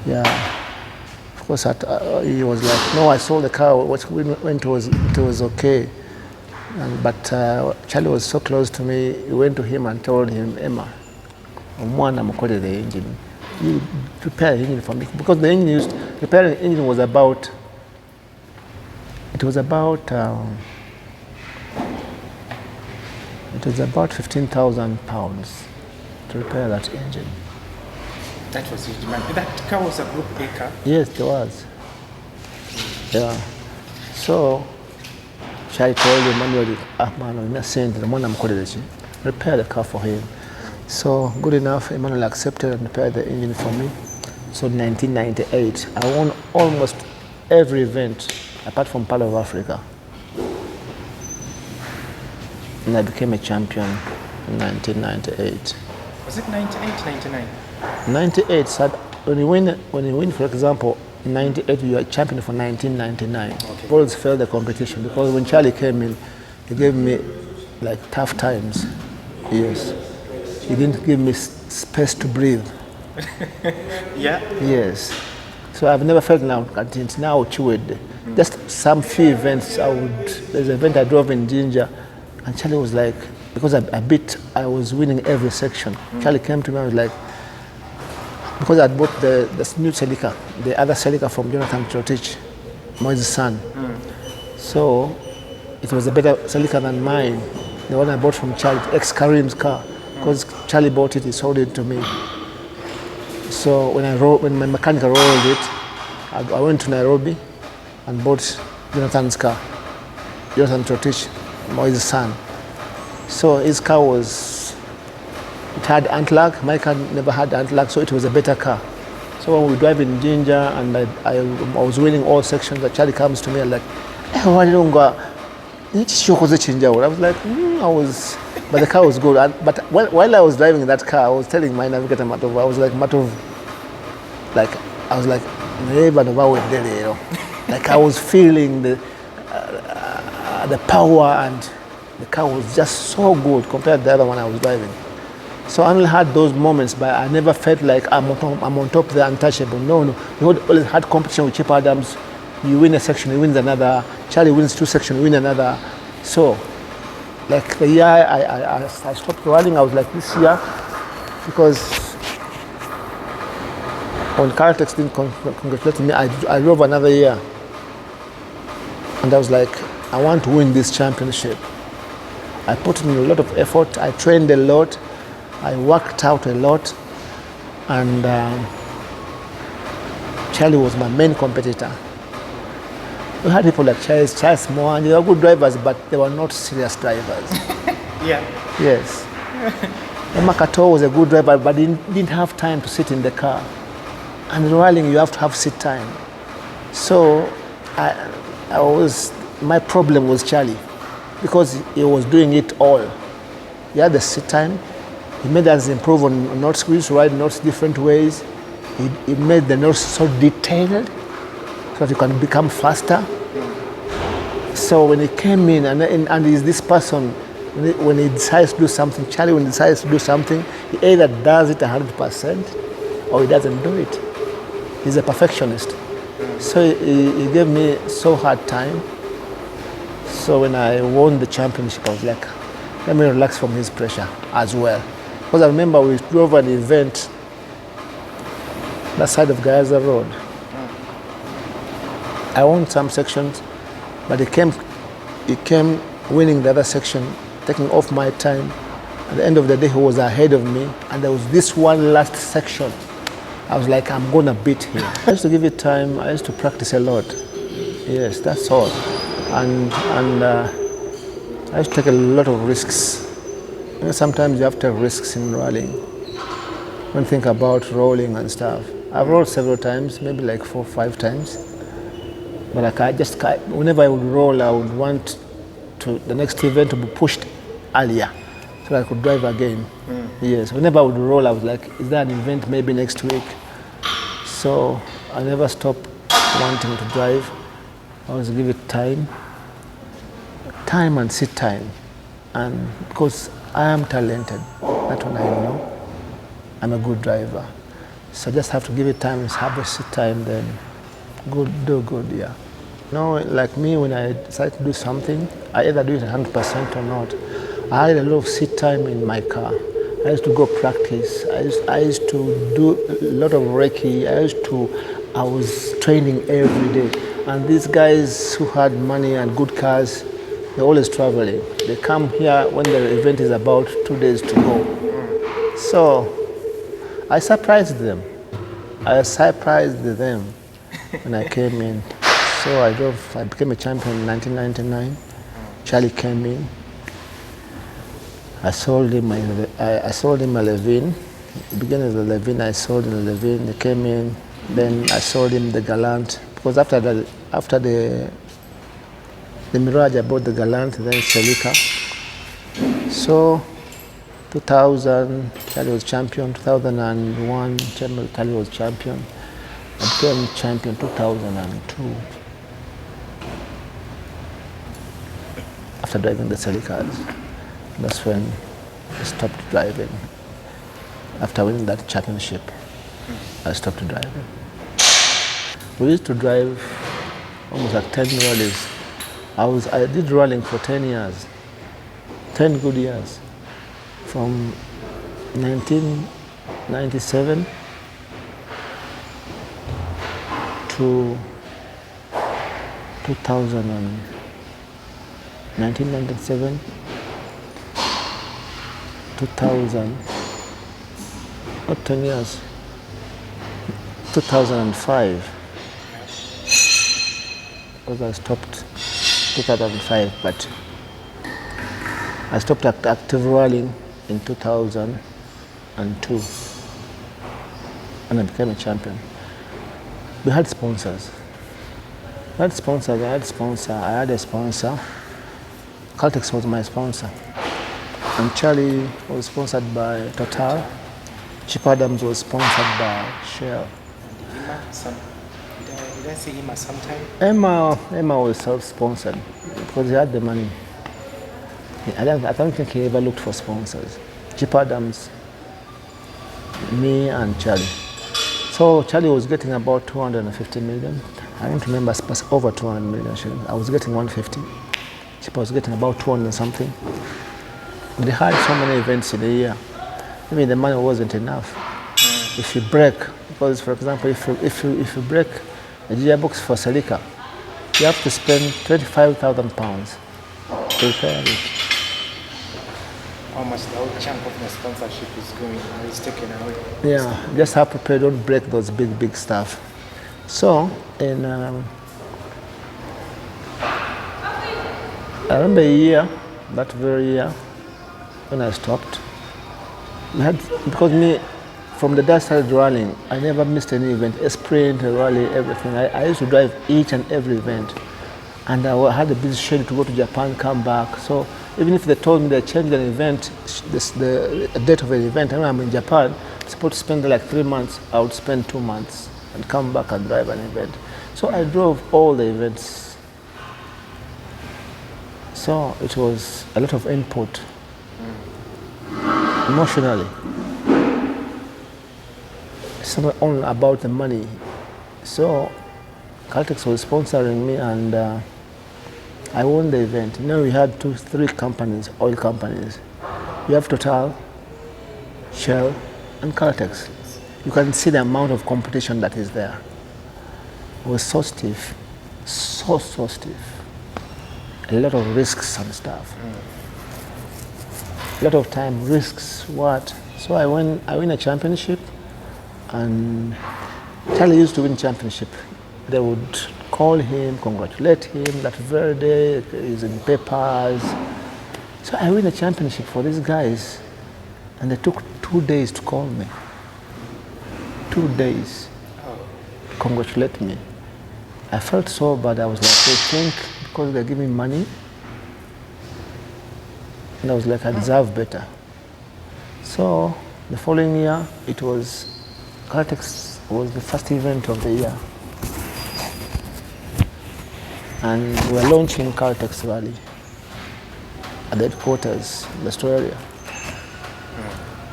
Yeah. Of course, he was like, no, I sold the car when it was okay. But Charlie was so close to me, he went to him and told him, Emma, Omwana mukole the engine. You prepare the engine for me. Because the engine repairing the engine was about, it was about 15,000 pounds to repair that engine. That was huge demand. That car was a Group A car? Yes, there was. Yeah. So, Charlie told Emmanuel, man, I'm not saying that the man I'm calling repair the car for him. So, good enough, Emmanuel accepted and repaired the engine for me. So, 1998, I won almost every event apart from part of Africa. And I became a champion in 1998. Was it 98, 99? 98, so when you win, for example, in 98, you are champion for 1999. Okay. Always failed the competition because when Charlie came in, he gave me like tough times. Yes. He didn't give me space to breathe. Yeah? Yes. So I've never felt now chewed. Just some few events, there's an event I drove in Ginger, and Charlie was like, because I was winning every section. Charlie came to me and was like, because I bought the new Celica, the other Celica from Jonathan Trotich, Moses' son. So it was a better Celica than mine, the one I bought from Charlie, ex-Karim's car. Because Charlie bought it, he sold it to me. So when my mechanic rolled it, I went to Nairobi and bought Jonathan's car, Jonathan Trotich, Moses' son. So his car it had anti-lag. My car never had anti-lag, so it was a better car. So when we drive in Ginger and I was winning all sections, that Charlie comes to me and like, why don't go? I was like, but the car was good. But while I was driving that car, I was telling my navigator Matov, I was like, like I was feeling the power, and the car was just so good compared to the other one I was driving. So I only had those moments, but I never felt like I'm on top of the untouchable. No. We always had competition with Chip Adams. You win a section, he wins another. Charlie wins 2 sections, we win another. So, like the year I stopped running, I was like, this year, because when Cartex didn't congratulate me, I drove another year. And I was like, I want to win this championship. I put in a lot of effort, I trained a lot, I worked out a lot, and Charlie was my main competitor. We had people like Charles Moore, and they were good drivers, but they were not serious drivers. Yeah. Yes. Emma Kato was a good driver, but he didn't have time to sit in the car. And rallying, you have to have sit time. So my problem was Charlie, because he was doing it all. He had the sit time. He made us improve on notes. We used to ride notes different ways. He made the notes so detailed so that you can become faster. So when he came in, and he's this person, when he decides to do something, Charlie, when he decides to do something, he either does it 100% or he doesn't do it. He's a perfectionist. So he gave me so hard time. So when I won the championship, I was like, let me relax from his pressure as well. Because I remember we drove an event that side of Gaza Road. I won some sections, but he came winning the other section, taking off my time. At the end of the day, he was ahead of me, and there was this one last section. I was like, I'm gonna beat him. I used to give it time. I used to practice a lot. Yes, that's all. And I used to take a lot of risks. You know, sometimes you have to take risks in rallying. Don't think about rolling and stuff. I've rolled several times, maybe like 4 or 5 times. But whenever I would roll, I would want the next event to be pushed earlier so that I could drive again. Yes, whenever I would roll, I was like, is there an event maybe next week? So I never stopped wanting to drive. I always give it time and sit time. And because I am talented, that's what I know. I'm a good driver. So just have to give it time, have a sit time, then do good, yeah. No, like me, when I decide to do something, I either do it 100% or not. I had a lot of sit time in my car. I used to go practice. I used to do a lot of Reiki. I was training every day. And these guys who had money and good cars, they're always traveling. They come here when the event is about 2 days to go. So I surprised them. When I came in. So I became a champion in 1999. Charlie came in. I sold him a Levine. Beginning of the Levine, I sold him the Levine. He came in. Then I sold him the Galant. Because after the Mirage, I bought the Galant, then Celica. So 2000, Charlie was champion. 2001, Charlie was champion. I became champion 2002. After driving the Celicas, that's when I stopped driving. After winning that championship, I stopped driving. We used to drive almost like 10 rallies. I did rallying for 10 years, 10 good years. From 1997 to 1997, 2000, not 10 years, 2005, because I stopped 2005, but I stopped active rallying in 2002, and I became a champion. We had sponsors. I had a sponsor. Caltex was my sponsor. And Charlie was sponsored by Total. Chip Adams was sponsored by Shell. Did I see him at some time? Emma was self-sponsored because he had the money. I don't think he ever looked for sponsors. Chip Adams, me and Charlie. So Charlie was getting about 250 million. I don't remember, over 200 million shillings. I was getting 150. Chip was getting about 200 something. They had so many events in a year. Maybe the money wasn't enough. If you break, because for example, if you break a gearbox for Celica, you have to spend £25,000 to repair it. How much the whole chunk of the sponsorship is going, is taken away? Yeah, just have to pay, don't break those big stuff. So, I remember that very year, when I stopped, because from the day I started running, I never missed any event, a sprint, a rally, everything. I used to drive each and every event. And I had a busy schedule to go to Japan, come back. So even if they told me they changed an event, the date of an event, and I'm in Japan, I'm supposed to spend like 3 months, I would spend 2 months and come back and drive an event. So I drove all the events. So it was a lot of input, emotionally. It's not only about the money. So Caltex was sponsoring me, and I won the event. We had 3 companies, oil companies. You have Total, Shell, and Caltex. You can see the amount of competition that is there. It was so stiff, so stiff. A lot of risks and stuff. A lot of time, risks, what? So I win a championship, and Charlie used to win championship. They would call him, congratulate him, that very day, he's in papers. So I win a championship for these guys, and they took 2 days to call me. 2 days to congratulate me. I felt so bad. I was like, they think because they're giving money, and I was like, I deserve better. So the following year, Caltex was the first event of the year. And we were launching Caltex Rally at the headquarters in the Store area.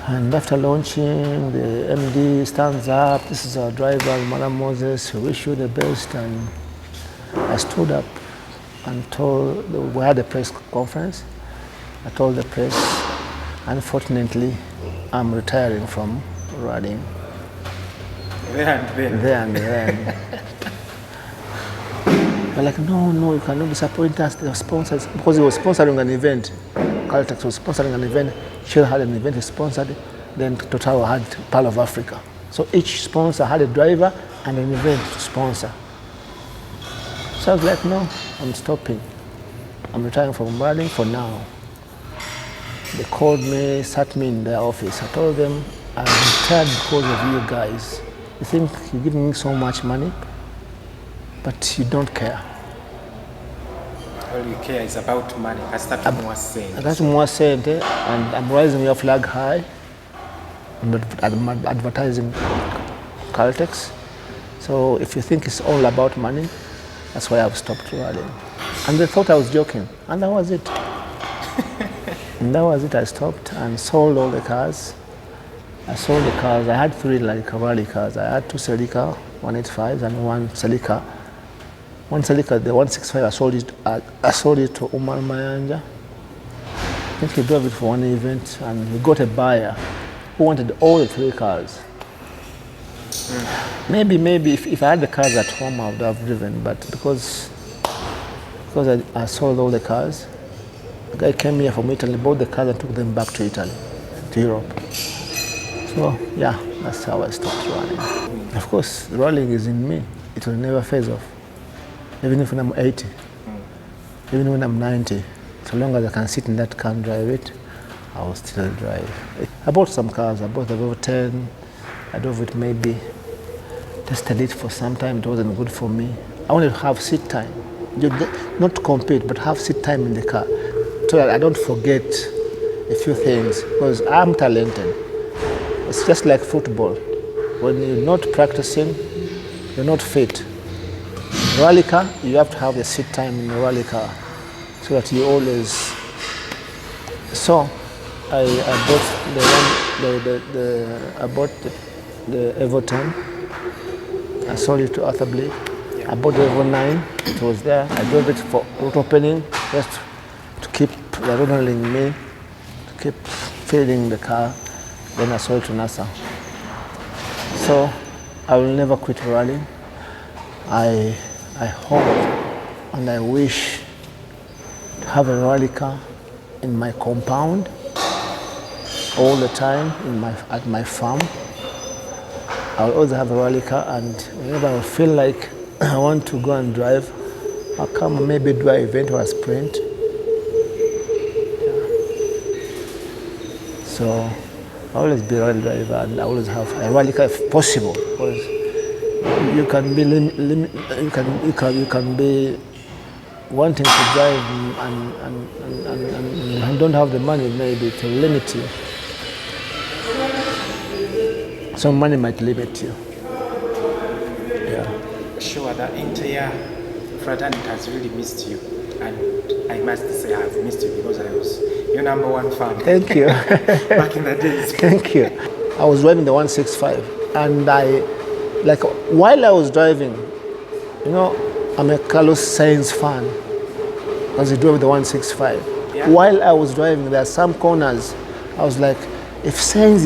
And after launching, the MD stands up. This is our driver, Lumala Moses. We wish you the best. And I stood up and told, we had a press conference. I told the press, unfortunately, I'm retiring from riding. There and then. There and then. They're like, no, you cannot disappoint us. The sponsors, because he was sponsoring an event. Caltex was sponsoring an event. Shell had an event he sponsored. Then Total had Pearl of Africa. So each sponsor had a driver and an event to sponsor. So I was like, no, I'm stopping. I'm retiring from riding for now. They called me, sat me in their office. I told them, I'm retired because of you guys. You think you're giving me so much money, but you don't care. All you care is about money. That's more saying. That's more saying, and I'm raising your flag high. I'm advertising Caltex. So if you think it's all about money, that's why I've stopped riding. And they thought I was joking, and that was it. And that was it. I stopped and sold all the cars. I sold the cars. I had 3 rally cars. I had 2 Celica 185s and 1 Celica. One Celica, the 165, I sold it to Umar Mayanja. I think he drove it for one event, and we got a buyer who wanted all the 3 cars. Maybe if I had the cars at home, I would have driven, but because I sold all the cars, the guy came here from Italy, bought the cars and took them back to Italy, to Europe. So yeah, that's how I stopped running. Of course, rolling is in me. It will never phase off. Even if I'm 80, even when I'm 90, so long as I can sit in that car and drive it, I will still drive. I bought some cars. I bought the Volvo 10. I drove it maybe, tested it for some time. It wasn't good for me. I wanted to have seat time. Not to compete, but have seat time in the car, so that I don't forget a few things, because I'm talented. It's just like football. When you're not practicing, you're not fit. Rally car, you have to have the seat time in the rally car, so that you always. So, I bought the Evo 10. I sold it to Arthur Blake. I bought the Evo 9. It was there. I drove it for road opening, just to keep the adrenaline in me, to keep feeding the car. Then I sold it to NASA. So I will never quit rallying. I hope and I wish to have a rally car in my compound all the time at my farm. I'll always have a rally car, and whenever I feel like I want to go and drive, I'll come and maybe do an event or a sprint. So I always be a rally driver, and I always have a rally car if possible, because you can be wanting to drive and don't have the money, maybe to limit you. Some money might limit you. Yeah. Sure, the entire fraternity has really missed you, and I must say I've missed you because I was your #1 fan. Thank you. Back in the days. Thank you. I was driving the 165, and while I was driving, I'm a Carlos Sainz fan, because he drove the 165. Yeah. While I was driving, there are some corners, I was like, if Sainz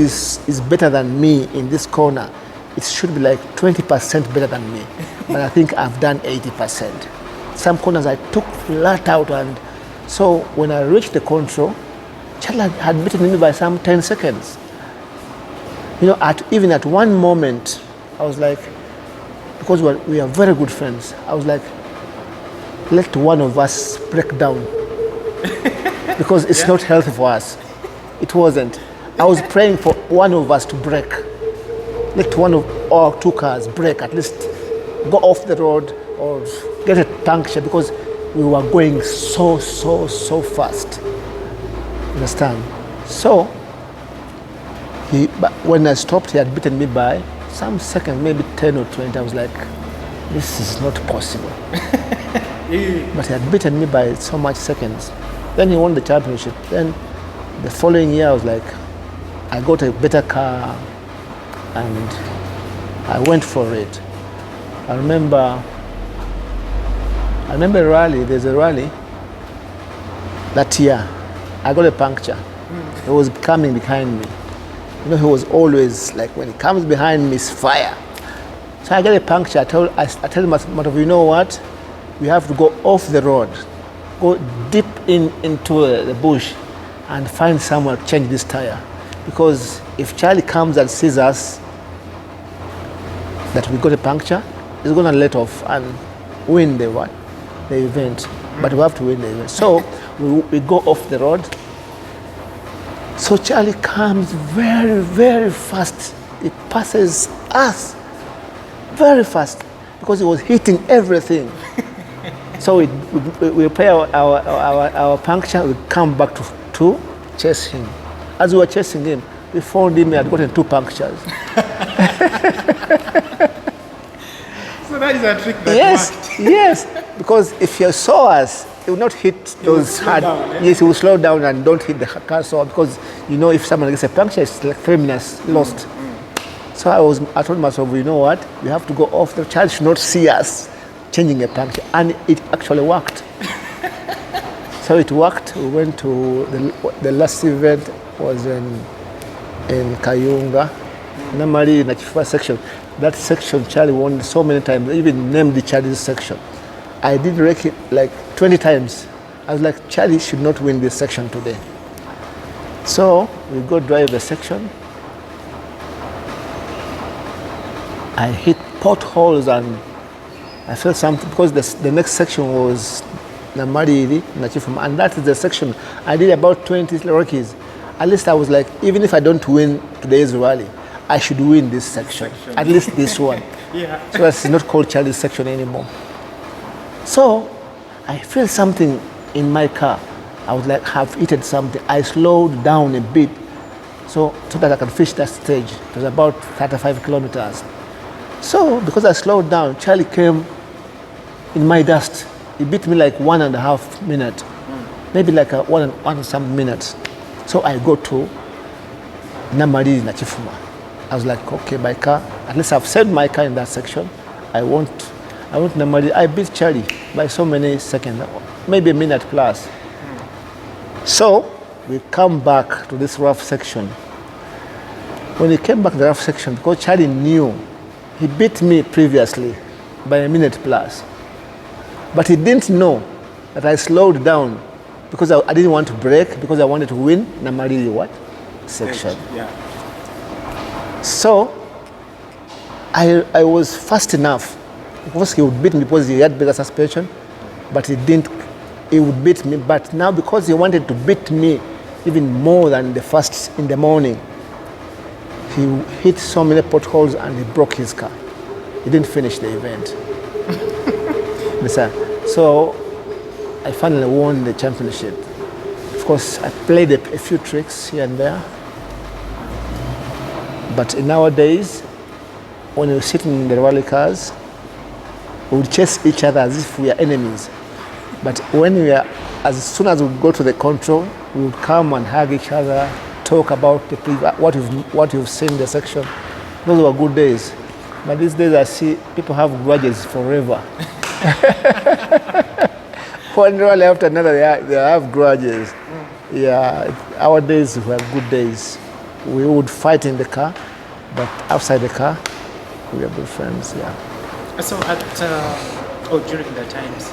is better than me in this corner, it should be like 20% better than me. But I think I've done 80%. Some corners I took flat out, and so when I reached the control, Charlie had beaten me by some 10 seconds. Even at one moment, I was like, because we are very good friends, I was like, let one of us break down. Because it's not healthy for us. It wasn't. I was praying for one of us to break. Let one of our 2 cars break, at least go off the road or get a puncture, because we were going so fast. Understand? So, when I stopped, he had beaten me by some seconds, maybe 10 or 20. I was like, this is not possible. But he had beaten me by so much seconds. Then he won the championship. Then the following year, I was like, I got a better car and I went for it. I remember a rally, there's a rally that year. I got a puncture. He was coming behind me. You know, he was always like, when he comes behind me, it's fire. So I got a puncture. I told him, you know what? We have to go off the road, go deep into the bush and find somewhere to change this tire. Because if Charlie comes and sees us that we got a puncture, he's going to let off and win the event. But we have to win the event. So we go off the road. So Charlie comes very, very fast. He passes us very fast because he was hitting everything. So we repair our puncture, we come back to chase him. As we were chasing him, we found him, he had gotten 2 punctures. So that is a trick that worked. Yes, because if you saw us, he would not hit those hard. Yes, he will slow down and don't hit the car. So because you know, if someone gets a puncture, it's like 3 minutes lost. So I told myself, you know what? We have to go off. The child should not see us changing a puncture, and it actually worked. So it worked. We went to the last event was in Kayunga, normally in the first section. That section Charlie won so many times. They even named the Charlie's section. I did wreck it like 20 times. I was like, Charlie should not win this section today. So we go drive the section. I hit potholes and I felt something because the next section was Namariri, Nachifuma, and that is the section. I did about 20 Rockies. At least I was like, even if I don't win today's rally, I should win this section. At least this one. Yeah. So that's not called Charlie's section anymore. So I felt something in my car. I was like, have eaten something. I slowed down a bit so that I can finish that stage. It was about 35 kilometers. So because I slowed down, Charlie came in my dust. He beat me like 1.5 minutes, maybe like one and some minutes. So I go to Namari Nachifuma. I was like, okay, my car, at least I've saved my car in that section. I want Namari. I beat Charlie by so many seconds, maybe a minute plus. So we come back to this rough section. When he came back to the rough section, because Charlie knew he beat me previously by a minute plus. But he didn't know that I slowed down because I didn't want to brake, because I wanted to win Namari what? Section. Yeah. So I was fast enough. Of course, he would beat me because he had better suspension, but he didn't. He would beat me, but now because he wanted to beat me even more than the first in the morning, he hit so many potholes and he broke his car. He didn't finish the event. So I finally won the championship. Of course, I played a few tricks here and there. But in nowadays, when we're sitting in the rally cars, we would chase each other as if we are enemies. But as soon as we go to the control, we would come and hug each other, talk about what you've seen in the section. Those were good days. But these days I see people have grudges forever. One rally after another, they have grudges. Yeah, our days were good days. We would fight in the car, but outside the car, we were good friends. Yeah. So during the times,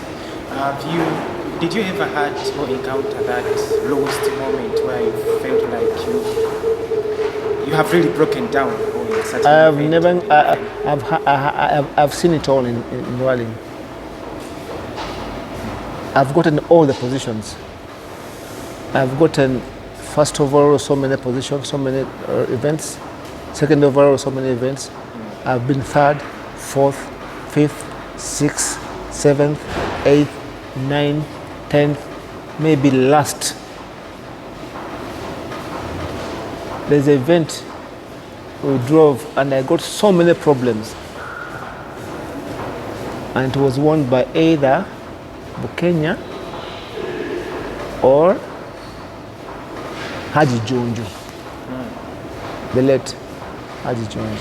did you ever had or encounter that lowest moment where you felt like you have really broken down? I've seen it all in rallying. I've gotten all the positions. I've gotten first overall so many positions, so many events. Second overall so many events. I've been third, fourth, fifth, sixth, seventh, eighth, ninth, 10th, maybe last. There's an event we drove and I got so many problems. And it was won by either Bukenya or Haji Jonjo. the late Haji Jones.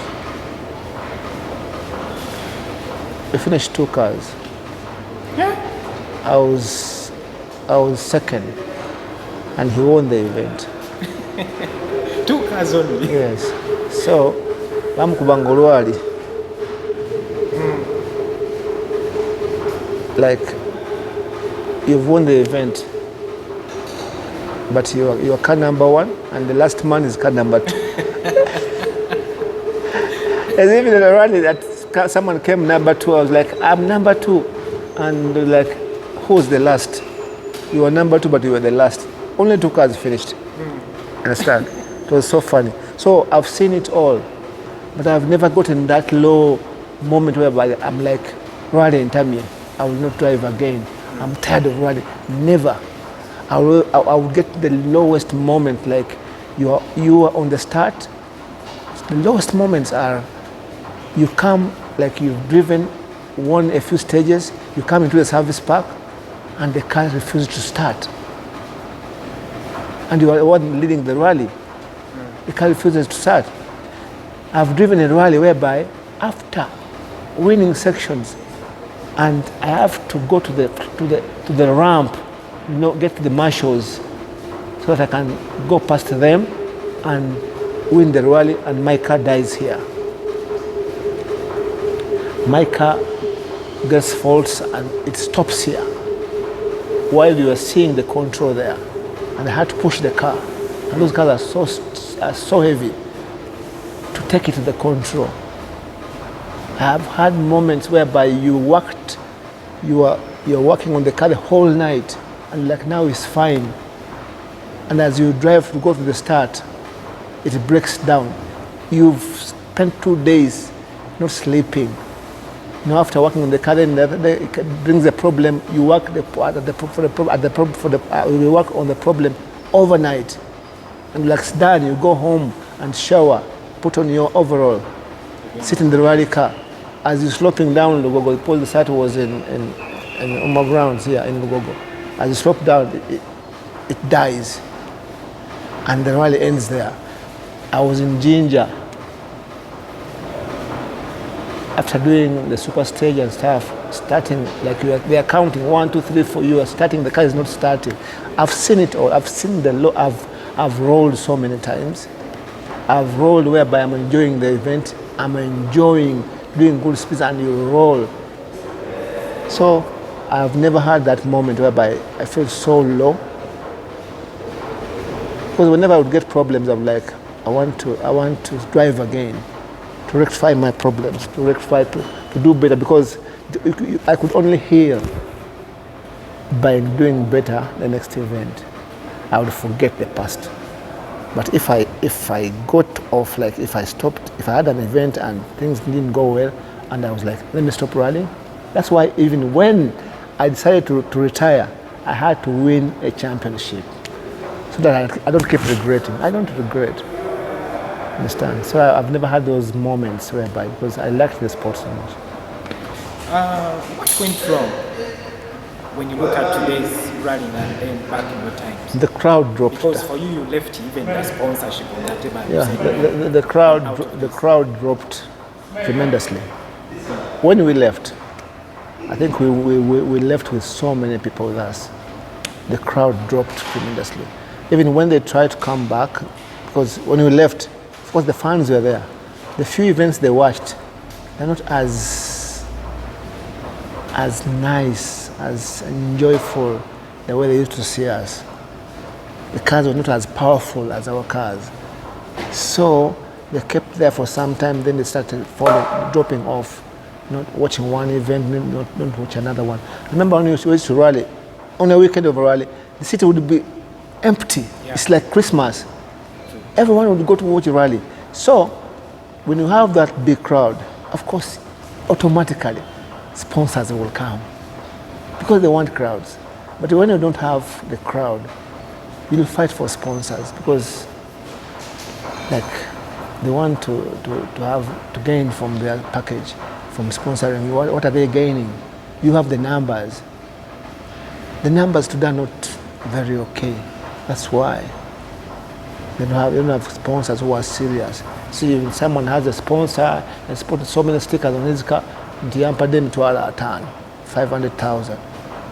We finished 2 cars. Yeah. I was second, and he won the event. 2 cars only. Yes. So, bamukuba olwali. Like, you've won the event, but you're car number 1, and the last man is car number 2. As if in a rally that someone came number 2, I was like, I'm number 2. And they're like, who's the last? You were number 2, but you were the last. Only 2 cars finished. Understand? It was so funny. So I've seen it all, but I've never gotten that low moment whereby I'm like, rally in Tamia, I will not drive again. I'm tired of rally. Never. I will get the lowest moment, like you are on the start. The lowest moments are, you come, like you've driven, won a few stages, you come into the service park, and the car refuses to start. And you are the one leading the rally. The car refuses to start. I've driven a rally whereby, after winning sections, and I have to go to the ramp, get to the marshals, so that I can go past them and win the rally, and my car dies here. My car gets faults and it stops here while you are seeing the control there, and I had to push the car, and those cars are so heavy to take it to the control. I have had moments whereby you're working on the car the whole night, and like, now it's fine, and as you drive to go to the start, it breaks down. You've spent 2 days not sleeping. After working on the car, then it brings a problem. You work you work on the problem overnight, and like it's done, you go home and shower, put on your overall, sit in the rally car. As you're sloping down Lugogo, the site was in Oma grounds here in Lugogo. As you slope down, it dies, and the rally ends there. I was in Jinja after doing the super stage and stuff, starting, like they are counting 1, 2, 3, 4. You are starting, the car is not starting. I've seen it all. I've seen I've rolled so many times. I've rolled whereby I'm enjoying the event. I'm enjoying doing good speeds, and you roll. So I've never had that moment whereby I feel so low. Because whenever I would get problems, I'm like, I want to drive again, to rectify my problems, to do better, because I could only heal by doing better the next event. I would forget the past. But if I got off, like if I stopped, if I had an event and things didn't go well, and I was like, let me stop rallying. That's why even when I decided to retire, I had to win a championship, so that I don't keep regretting. I don't regret. Understand? So I've never had those moments whereby, because I liked the sport so much. What went wrong when you look at today's rallying and then back in your times? The crowd dropped. Because for you left even the sponsorship on that table. Yeah, the crowd dropped tremendously. When we left, I think we left with so many people with us. The crowd dropped tremendously. Even when they tried to come back, because when we left, of course the fans were there. The few events they watched, they're not as nice, as enjoyable the way they used to see us. The cars were not as powerful as our cars. So they kept there for some time, then they started dropping off, not watching one event, not watch another one. I remember when we used to rally, on a weekend of a rally, the city would be empty. Yeah. It's like Christmas. Everyone would go to watch a rally. So when you have that big crowd, of course, automatically sponsors will come because they want crowds. But when you don't have the crowd, you'll fight for sponsors because, like, they want to gain from their package, from sponsoring. What are they gaining? You have the numbers. The numbers today are not very okay. That's why. They don't have sponsors who are serious. See, if someone has a sponsor and put so many stickers on his car, ndiyampa de emitwalo 500, 500,000,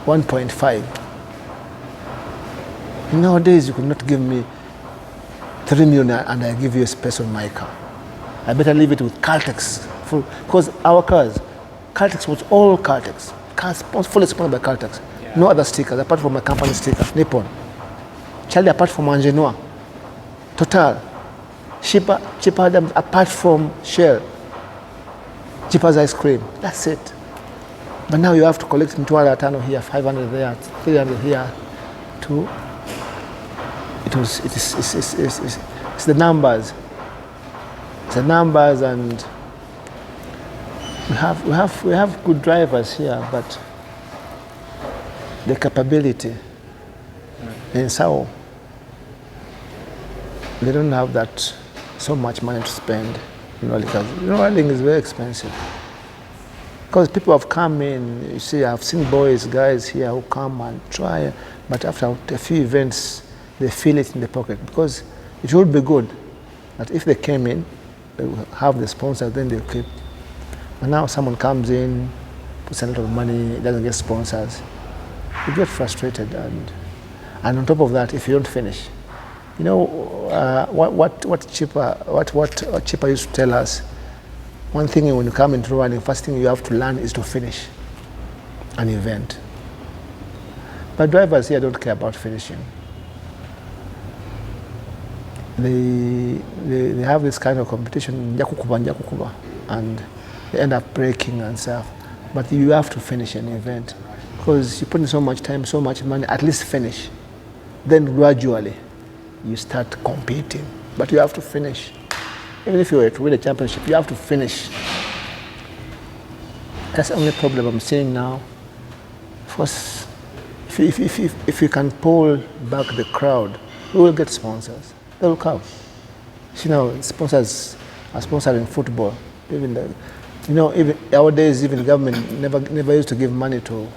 1.5. Nowadays, you could not give me 3 million and I give you a space on my car. I better leave it with Caltex. Because our cars, Caltex was all Caltex. Cars fully sponsored by Caltex. Yeah. No other stickers apart from my company sticker, Nippon. Charlie apart from Angenoa. Total. Cheaper than apart from Shell. Cheaper as ice cream. That's it. But now you have to collect mtwalo 500 here, 500 there, 300 here. It's the numbers. It's the numbers, and we have good drivers here, but the capability in Sao, they don't have that so much money to spend. Because riding is very expensive. Because people have come in, you see, I've seen guys here who come and try, but after a few events, they feel it in the pocket. Because it would be good that if they came in, they will have the sponsor, then they'll keep. But now someone comes in, puts a lot of money, doesn't get sponsors. You get frustrated, and on top of that, if you don't finish, what Cheaper used to tell us. One thing when you come into running, first thing you have to learn is to finish an event. But drivers here don't care about finishing. They have this kind of competition, njakukuba, and they end up breaking and stuff. But you have to finish an event because you put in so much time, so much money, at least finish. Then gradually you start competing, but you have to finish. Even if you were to win a championship, you have to finish. That's the only problem I'm seeing now. First, if you can pull back the crowd, we will get sponsors. They will come. Sponsors are sponsoring football. Even nowadays, even the government never used to give money to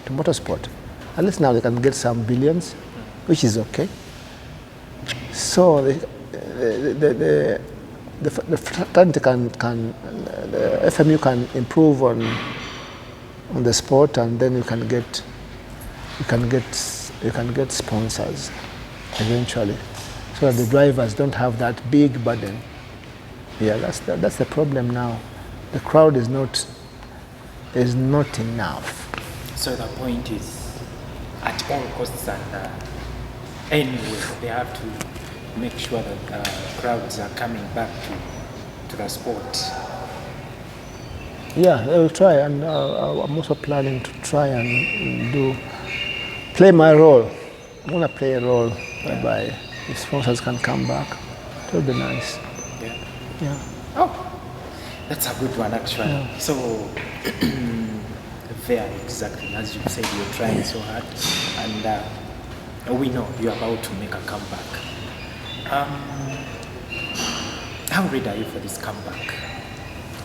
Motorsport. At least now they can get some billions, which is okay. So the fraternity the FMU can improve on the sport, and then you can get sponsors eventually, so that the drivers don't have that big burden. Yeah, that's the problem now. The crowd is not enough. So the point is, at all costs and anyway, they have to make sure that crowds are coming back to the sport. Yeah, they will try, and I'm also planning to try and play my role. I'm going to play a role whereby if sponsors can come back, it will be nice. Yeah. Oh, that's a good one actually. Yeah. So, very exactly, as you said, you're trying so hard, and we know you're about to make a comeback. How ready are you for this comeback?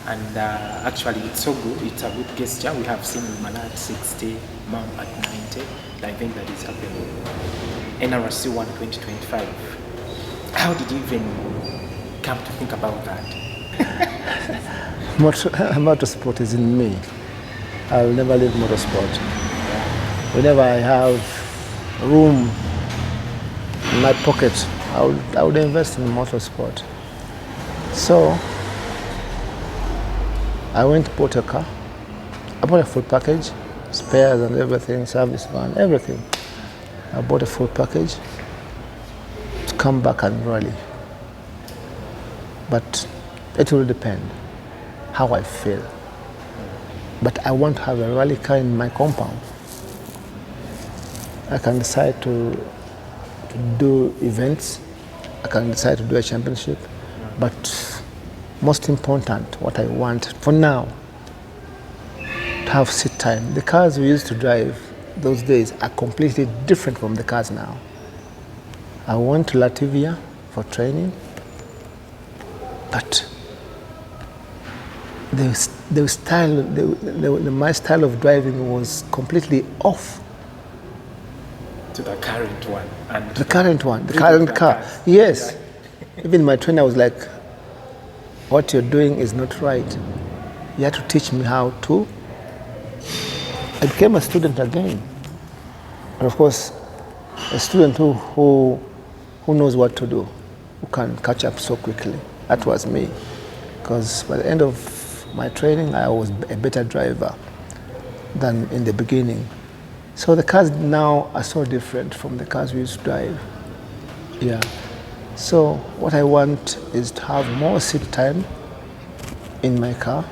And actually, it's so good. It's a good gesture. We have seen Lumala at 60, Mom at 90. The event that is happening, NRC 1 2025. How did you even come to think about that? Motorsport is in me. I will never leave motorsport. Whenever I have room in my pocket, I would invest in motorsport. So I went to bought a car. I bought a full package, spares and everything, service van, everything. I bought a full package to come back and rally. But it will depend how I feel. But I want to have a rally car in my compound. I can decide to do events. I can decide to do a championship. But most important, what I want for now, to have seat time. The cars we used to drive those days are completely different from the cars now. I went to Latvia for training, but my style of driving was completely off. To the current one. And the current car. Yes. Even my trainer was like, what you're doing is not right. You had to teach me how to. I became a student again. And of course, a student who knows what to do, who can catch up so quickly. That was me. Because by the end of my training, I was a better driver than in the beginning. So the cars now are so different from the cars we used to drive. Yeah. So what I want is to have more seat time in my car.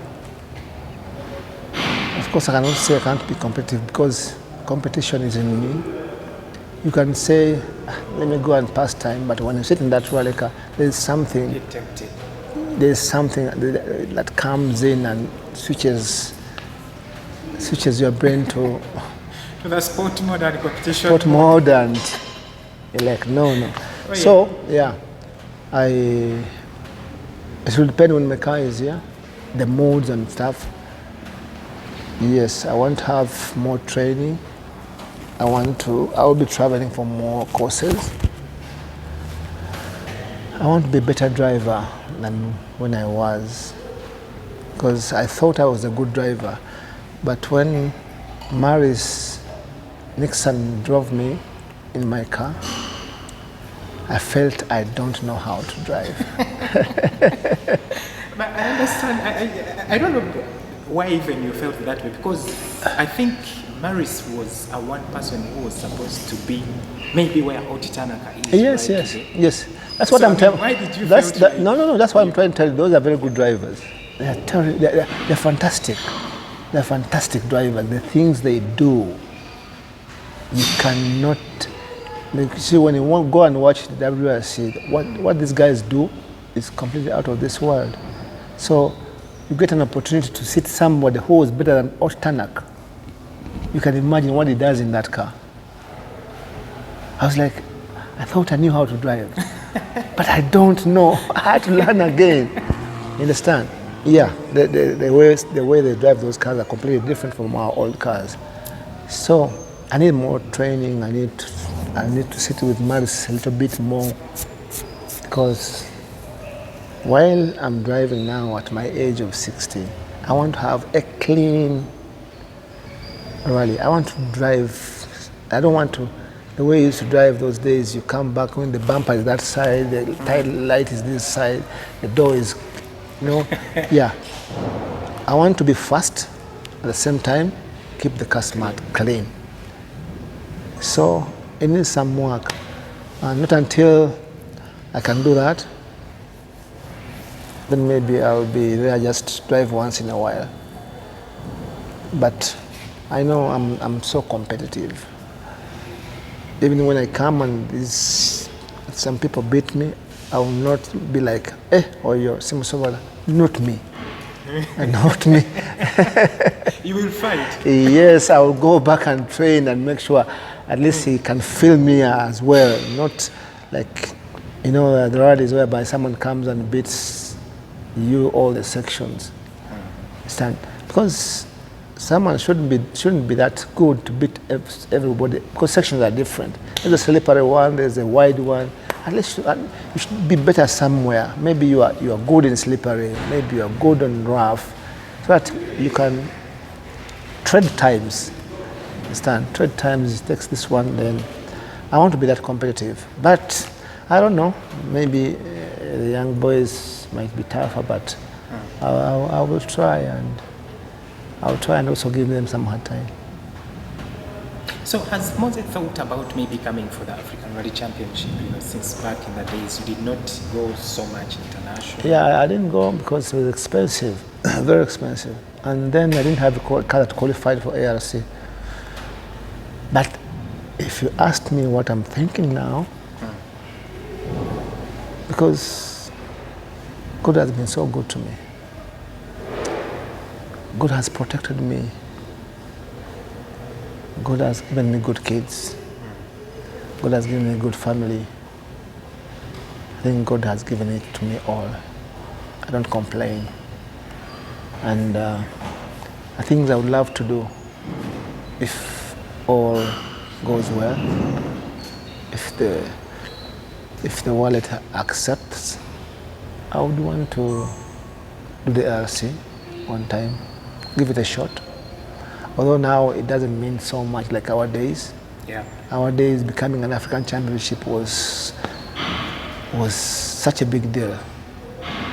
Of course, I cannot say I can't be competitive because competition is in me. You can say, let me go and pass time, but when you sit in that rally car, there's something that comes in and switches your brain to the sport mode and competition sport mode, and you're like, no. Oh, yeah. So, yeah, it will depend when my car is here, the modes and stuff. Yes, I want to have more training. I will be traveling for more courses. I want to be a better driver than when I was, because I thought I was a good driver. But when Maris Nixon drove me in my car, I felt I don't know how to drive. But I understand. I don't know why even you felt that way, because I think Maris was a one person who was supposed to be maybe where Oti Tanaka is. Yes. That's what I'm telling. Why did you feel that? No. That's what I'm trying to tell you. Those are very good drivers. They're fantastic. They're fantastic drivers. The things they do, you cannot. Like, see, when you go and watch the WRC, what these guys do is completely out of this world. So you get an opportunity to sit somebody who was better than Oti Tanaka. You can imagine what he does in that car. I was like, I thought I knew how to drive, but I don't know. I had to learn again. You understand? Yeah, the way they drive those cars are completely different from our old cars. So I need more training. I need to sit with Maris a little bit more, because while I'm driving now at my age of 60, I want to have a clean rally. I want to drive. I don't want to. The way you used to drive those days, you come back when the bumper is that side, the tail light is this side, the door is, yeah. I want to be fast, at the same time, keep the car smart, clean. So it needs some work. And not until I can do that, then maybe I'll be there, just drive once in a while. But I know I'm so competitive. Even when I come and some people beat me, I will not be like, or you're Simusovara. Not me. Not me. You will fight. Yes, I will go back and train and make sure at least he can feel me as well. Not like, the rallies whereby someone comes and beats you all the sections. Because someone shouldn't be that good to beat everybody, because sections are different. There's a slippery one, there's a wide one. At least you should be better somewhere. Maybe you are good in slippery, maybe you are good on rough, so that you can trade times. Understand? Trade times takes this one. Then I want to be that competitive, but I don't know. Maybe the young boys might be tougher, but I will try and. I'll try and also give them some hard time. So has Moses thought about maybe coming for the African Rally Championship? Since back in the days you did not go so much international. Yeah, I didn't go because it was expensive, very expensive. And then I didn't have a car that qualified for ARC. But if you asked me what I'm thinking now, because God has been so good to me. God has protected me. God has given me good kids. God has given me a good family. I think God has given it to me all. I don't complain. And I think I would love to do, if all goes well, if the if the wallet accepts, I would want to do the NRC one time, give it a shot. Although now it doesn't mean so much like our days. Yeah. Our days becoming an African championship was such a big deal.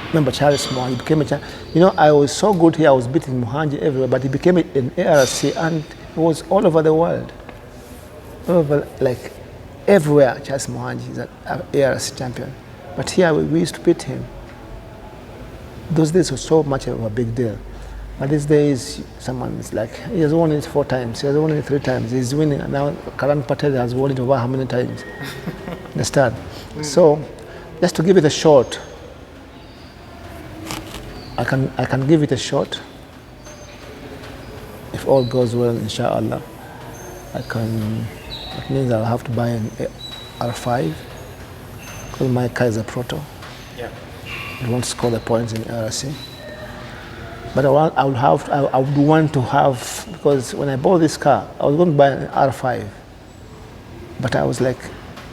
Remember Charles Mohanji became a champion. You know, I was so good here, I was beating Mohanji everywhere, but he became an ARC and it was all over the world. All over, like everywhere, Charles Mohanji is an ARC champion. But here we used to beat him. Those days were so much of a big deal. But these days, someone is like, he has won it 4 times, he has won it 3 times, he's winning, and now Karan Patel has won it over how many times? Understand? So, just to give it a shot, I can give it a shot. If all goes well, inshallah, that means I'll have to buy an R5, because my car is a Proto. Yeah. It won't score the points in RC. But I would want to have, because when I bought this car, I was going to buy an R5. But I was like,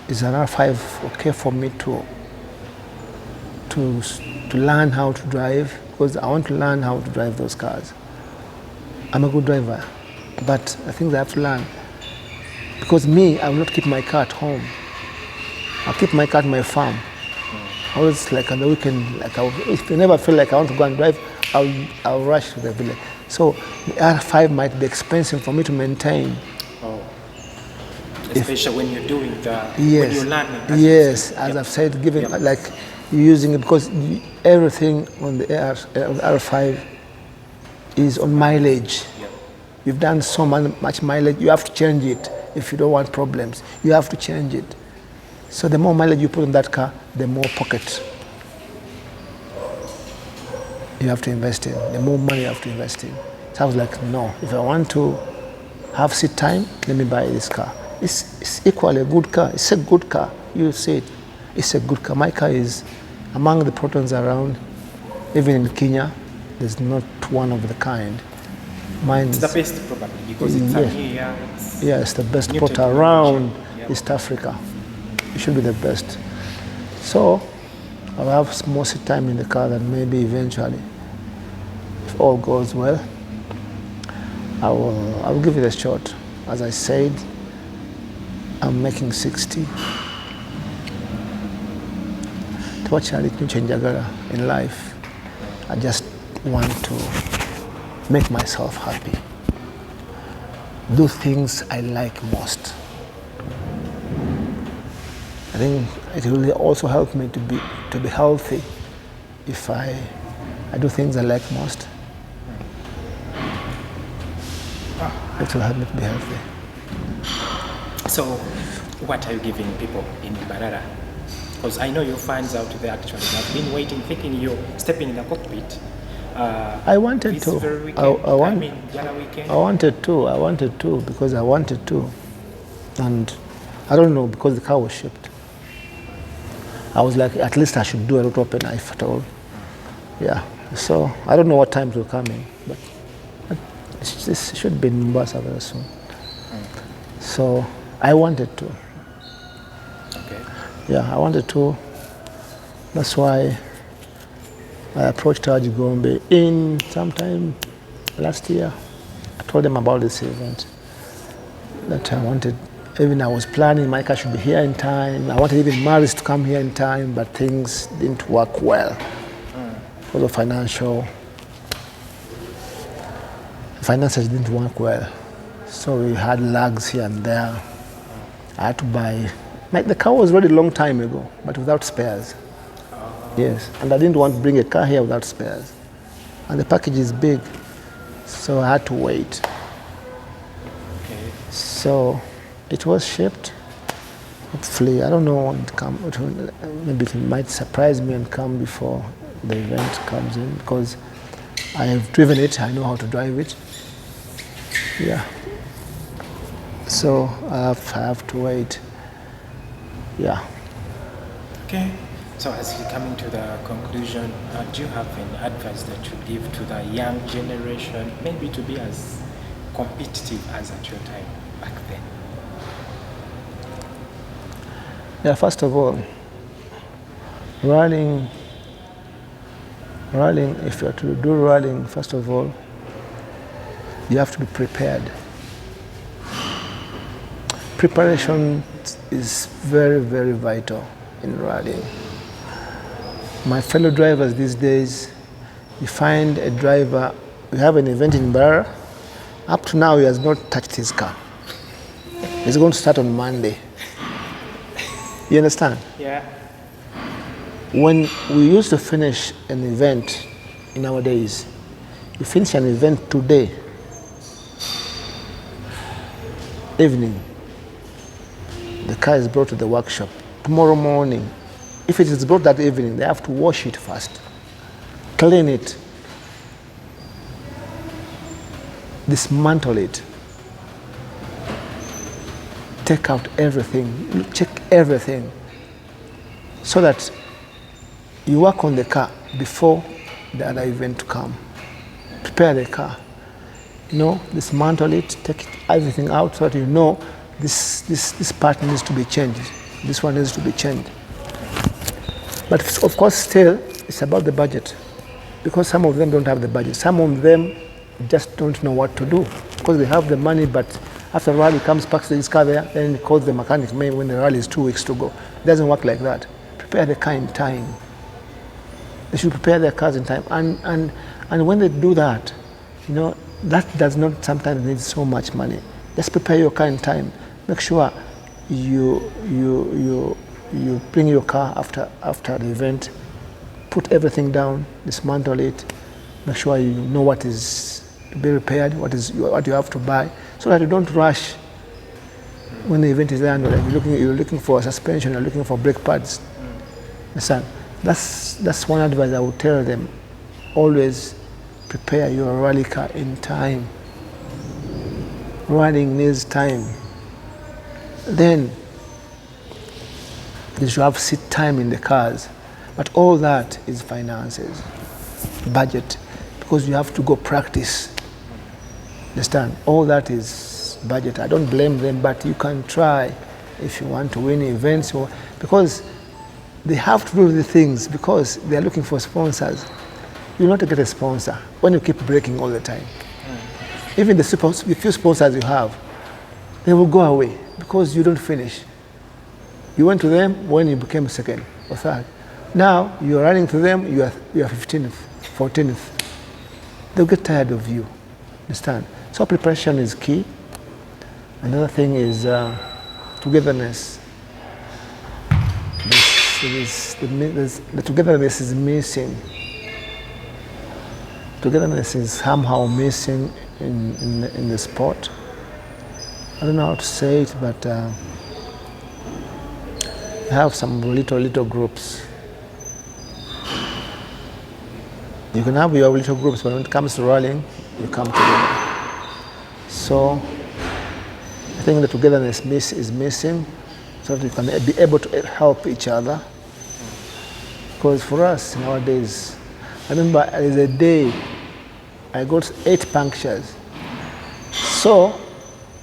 is an R5 okay for me to learn how to drive? Because I want to learn how to drive those cars. I'm a good driver, but the things I have to learn. Because me, I will not keep my car at home. I'll keep my car at my farm. I was like on the weekend, like if I never feel like I want to go and drive, I'll rush to the village. So the R5 might be expensive for me to maintain. Oh. Especially when you're doing yes, when you're learning. Yes, as I've said, given like you're using it because everything on the R5 is on mileage. Yep. You've done so much mileage, you have to change it if you don't want problems. You have to change it. So the more mileage you put on that car, the more pocket you have to invest in, the more money you have to invest in. So I was like, no, if I want to have seat time, let me buy this car. It's equally a good car. It's a good car. You see it. It's a good car. My car is among the Protons around, even in Kenya, there's not one of the kind. Mine is the best probably because it's a new year. Yeah, it's the best Proto around East Africa. It should be the best. So I'll have more seat time in the car than maybe eventually, if all goes well, I will give it a shot. As I said, I'm making 60. In life, I just want to make myself happy. Do things I like most. I think it will also help me to be healthy if I do things I like most. It will help me to be healthy. So, what are you giving people in Mbarara? Because I know your fans out there actually have been waiting, thinking you're stepping in the cockpit. I wanted to. I wanted to because I wanted to, and I don't know, because the car was shipped. I was like, at least I should do a little open if at all. Yeah. So I don't know what time it will come in, but this should be in Mombasa very soon. So I wanted to. Okay. Yeah, I wanted to. That's why I approached Haji Gombe in sometime last year. I told them about this event, that I wanted. Even I was planning my car should be here in time. I wanted even Maris to come here in time, but things didn't work well because of finances didn't work well. So we had lags here and there. I had to buy. The car was ready a long time ago, but without spares. Yes, and I didn't want to bring a car here without spares. And the package is big, so I had to wait. Okay. So it was shipped. Hopefully, I don't know when it comes. Maybe it might surprise me and come before the event comes in, because I have driven it. I know how to drive it. Yeah. So I have to wait. Yeah. Okay. So as you're coming to the conclusion, do you have any advice that you give to the young generation, maybe to be as competitive as at your time back then? Yeah, first of all, Rallying, if you are to do rallying, first of all, you have to be prepared. Preparation is very, very vital in rallying. My fellow drivers these days, you find a driver, we have an event in Barra, up to now he has not touched his car. It's going to start on Monday. You understand? Yeah. When we used to finish an event in our days, you finish an event today, evening, the car is brought to the workshop. Tomorrow morning, if it is brought that evening, they have to wash it first, clean it, dismantle it, take out everything, check everything, so that you work on the car before the other event to come. Prepare the car, dismantle it, take everything out so that you know this part needs to be changed, this one needs to be changed. But of course still, it's about the budget, because some of them don't have the budget. Some of them just don't know what to do, because they have the money, but after the rally comes, parks his car there, then he calls the mechanic when the rally is 2 weeks to go. It doesn't work like that. Prepare the car in time. They should prepare their cars in time. And when they do that, that does not sometimes need so much money. Just prepare your car in time. Make sure you bring your car after the event, put everything down, dismantle it, make sure you know what is to be repaired, what you have to buy, so that you don't rush when the event is done. Like you're looking for a suspension, you're looking for brake pads. Understand? That's one advice I would tell them. Always prepare your rally car in time. Rallying needs time. Then you should have seat time in the cars. But all that is finances, budget, because you have to go practice. Understand? All that is budget. I don't blame them, but you can try if you want to win events, because they have to do the things because they are looking for sponsors. You're not to get a sponsor when you keep breaking all the time. Even the few sponsors you have, they will go away because you don't finish. You went to them when you became second or third. Now you're running to them, you are 15th, 14th. They'll get tired of you. Understand? So preparation is key. Another thing is togetherness. The togetherness is missing. Togetherness is somehow missing in the sport. I don't know how to say it, but we have some little groups. You can have your little groups, but when it comes to rallying, you come together. So I think the togetherness is missing, so that you can be able to help each other. Because for us nowadays, I remember there's a day I got 8 punctures. So,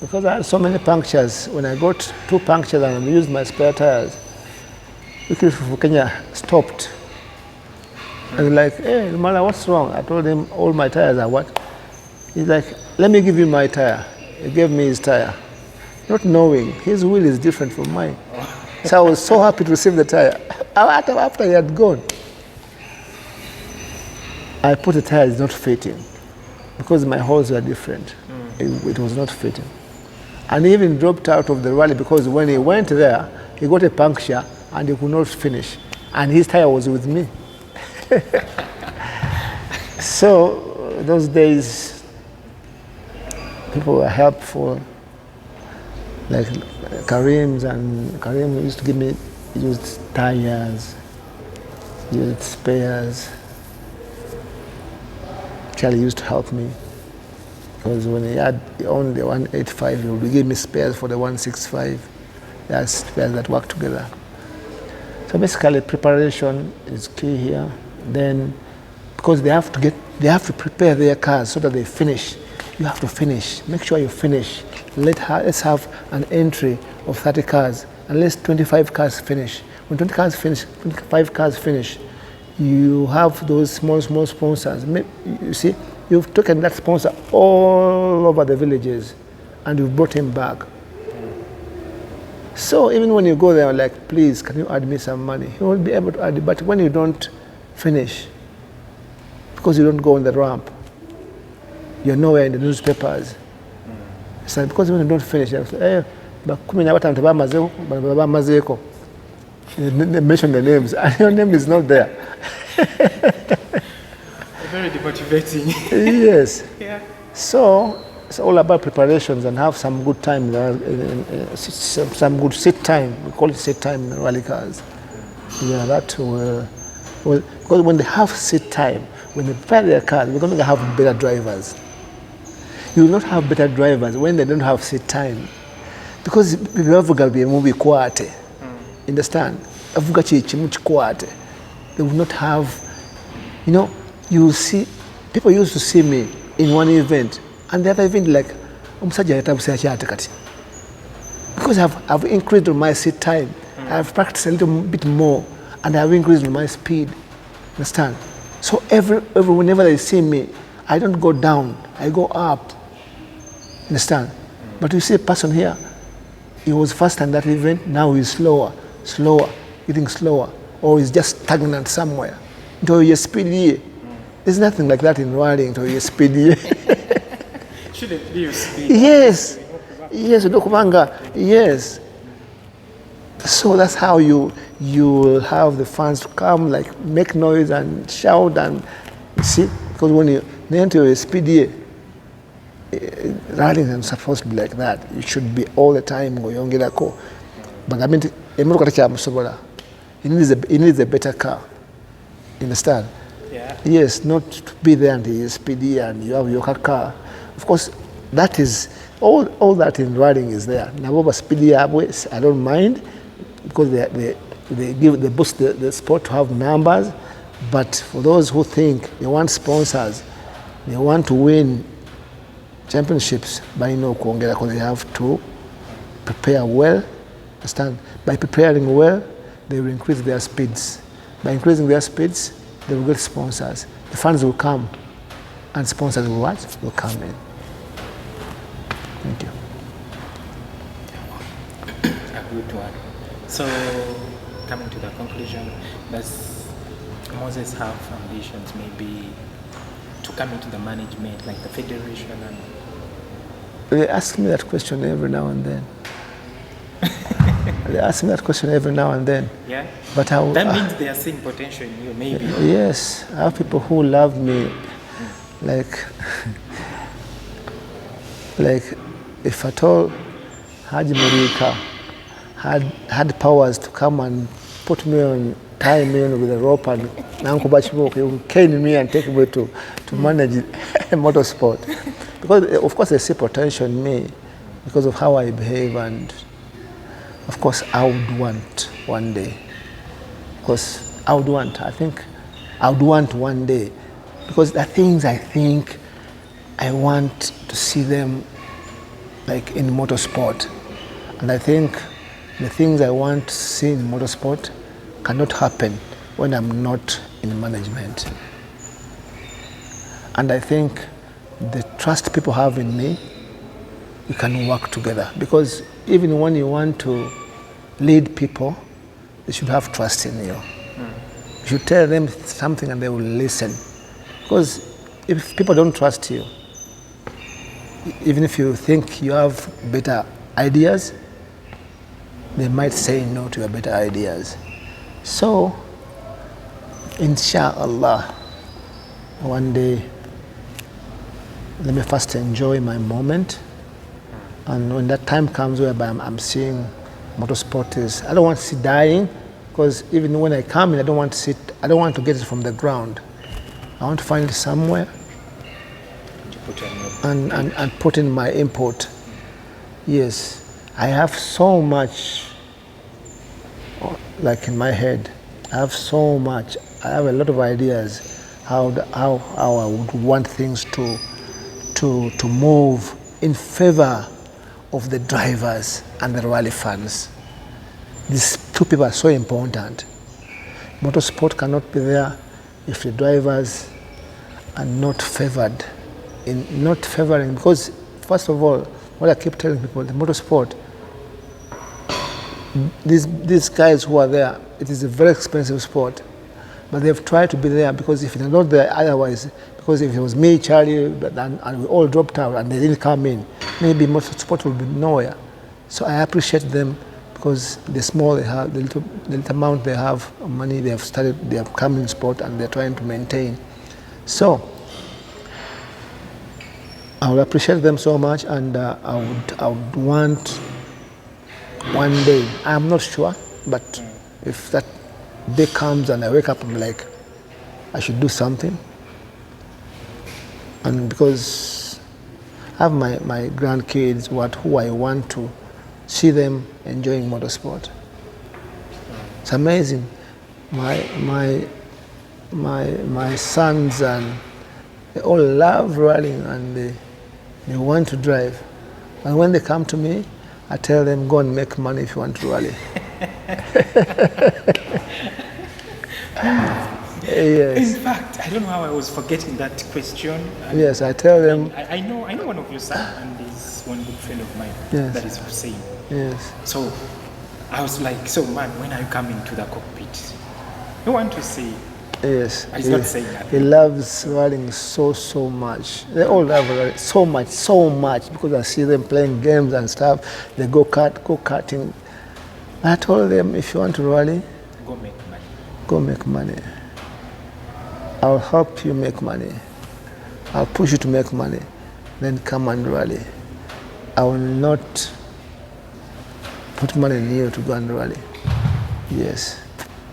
because I had so many punctures, when I got 2 punctures and I used my spare tires, Kenya stopped. And like, hey, Lumala, what's wrong? I told him all my tires are what? He's like, let me give you my tire. He gave me his tire. Not knowing, his wheel is different from mine. So I was so happy to receive the tire. After he had gone, I put the tire, it's not fitting. Because my holes were different. It was not fitting. And he even dropped out of the rally because when he went there, he got a puncture and he could not finish. And his tire was with me. So those days, people were helpful. Like Karim used to give me used tires, used spares. Charlie used to help me because when he had only the 185, he would give me spares for the 165. There are spares that work together. So basically, preparation is key here. Then, because they have to prepare their cars so that they finish. you have to finish. Make sure you finish. Let's have an entry of 30 cars, and let's 25 cars finish. When 20 cars finish, 25 cars finish, you have those small sponsors. You see, you've taken that sponsor all over the villages, and you've brought him back. So even when you go there, like, please, can you add me some money? He won't be able to add it. But when you don't finish, because you don't go on the ramp, you're nowhere in the newspapers. So because when you don't finish, you say, they mention the names, and your name is not there. Very demotivating. Yes. Yeah. So it's all about preparations and have some good time, some good sit time. We call it sit time in rally cars. Yeah, that will, because when they have sit time, when they prepare their cars, we're going to have better drivers. You will not have better drivers when they don't have sit time, because people have to be movie quiet. Understand? They will not have, you know, you will see, people used to see me in one event, and the other event like, because I've increased my seat time, I've practiced a little bit more, and I've increased my speed. Understand? So whenever they see me, I don't go down, I go up. Understand? But you see a person here, he was faster in that event, now he's slower, getting slower, or he's just stagnant somewhere. Until you're speedy. There's nothing like that in riding until you're speedy. Shouldn't be your speed. Yes. Yes, yes. So that's how you have the fans to come, like make noise and shout, and see, because when you enter a speedy, riding is supposed to be like that. You should be all the time going go. But I mean, it needs a better car. You understand? Yeah. Yes, not to be there and you're speedy and you have your car. Of course, that is all that in riding is there. Now, speedy, I don't mind, because they boost the sport to have numbers. But for those who think they want sponsors, they want to win championships, because they have to prepare well. Understand? By preparing well, they will increase their speeds. By increasing their speeds, they will get sponsors. The funds will come, and sponsors will what? Will come in. Thank you. A good one. So, coming to the conclusion, does Moses have ambitions maybe to come into the management, like the federation? And they ask me that question every now and then. They ask me that question every now and then. Yeah. But that means they are seeing potential in you, maybe. Yes, I have people who love me, like if at all Haji Murika had powers to come and tie me on with a rope and Uncle Bachibok, he would cane me and take me to manage Motorsport. Because of course they see potential in me because of how I behave, and of course I would want one day. Because I would want one day, because the things I think I want to see them like in motorsport. And I think the things I want to see in motorsport cannot happen when I'm not in management. And I think the trust people have in me, we can work together. Because even when you want to lead people, they should have trust in you. You should tell them something and they will listen. Because if people don't trust you, even if you think you have better ideas, they might say no to your better ideas. So, inshallah, one day, let me first enjoy my moment. And when that time comes whereby I'm seeing motorsport is, I don't want to see dying, because even when I come in, I don't want to get it from the ground. I want to find it somewhere and put in my input. Yes, I have so much like in my head. I have so much. I have a lot of ideas how I would want things to to move in favor of the drivers and the rally fans. These two people are so important. Motorsport cannot be there if the drivers are not favored, not favoring, because first of all, what I keep telling people, the motorsport, these guys who are there, it is a very expensive sport, but they've tried to be there because if they're not there otherwise, because if it was me, Charlie, and we all dropped out and they didn't come in, maybe motorsport will be nowhere. So I appreciate them because the small they have, the little amount they have of money, they have started, they have come in sport and they're trying to maintain. So I would appreciate them so much, and I would want one day, I'm not sure, but if that day comes and I wake up, I'm like, I should do something. And because I have my grandkids, who I want to see them enjoying motorsport. It's amazing. My sons, and they all love rallying and they want to drive. And when they come to me, I tell them, go and make money if you want to rally. Yes. In fact, I don't know how I was forgetting that question. And yes, I tell them. I know one of your sons, and he's one good friend of mine. Yes. That is Hussein. Yes. So I was like, so man, when are you coming to the cockpit? You want to see? Yes. He's not saying that. He loves rallying so much. They all love rallying so much because I see them playing games and stuff. They go karting. I told them, if you want to rally, Go make money. go make money. I'll help you make money. I'll push you to make money. Then come and rally. I will not put money in you to go and rally. Yes.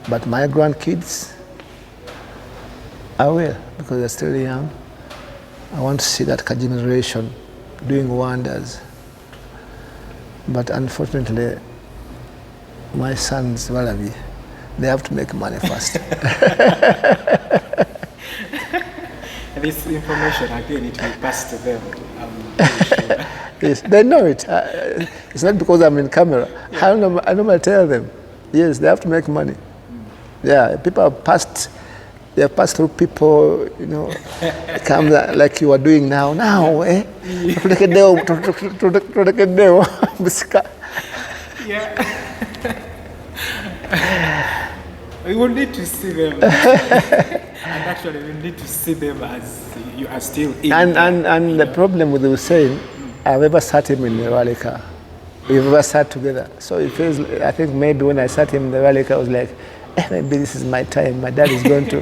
But my grandkids, I will, because they're still young. I want to see that generation doing wonders. But unfortunately, my sons, Valavi, they have to make money first. This information, again, it will pass to them. I'm pretty sure. Yes, they know it. It's not because I'm in camera. Yeah. I normally tell them, yes, they have to make money. Yeah, people have passed. They have passed through people, come like you are doing now. Now, eh? Yeah. We will need to see them. And actually, we need to see them as you are still in. And the problem with Hussein, I've ever sat him in the rally car. We've ever sat together. So it feels, I think maybe when I sat him in the rally car, I was like, maybe this is my time. My dad is going to.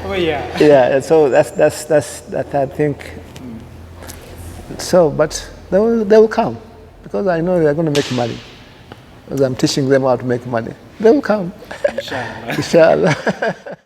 Oh yeah. Yeah. So that's that I think. So, but they will come because I know they are going to make money. Because I'm teaching them how to make money. They will come. Inshallah. Inshallah.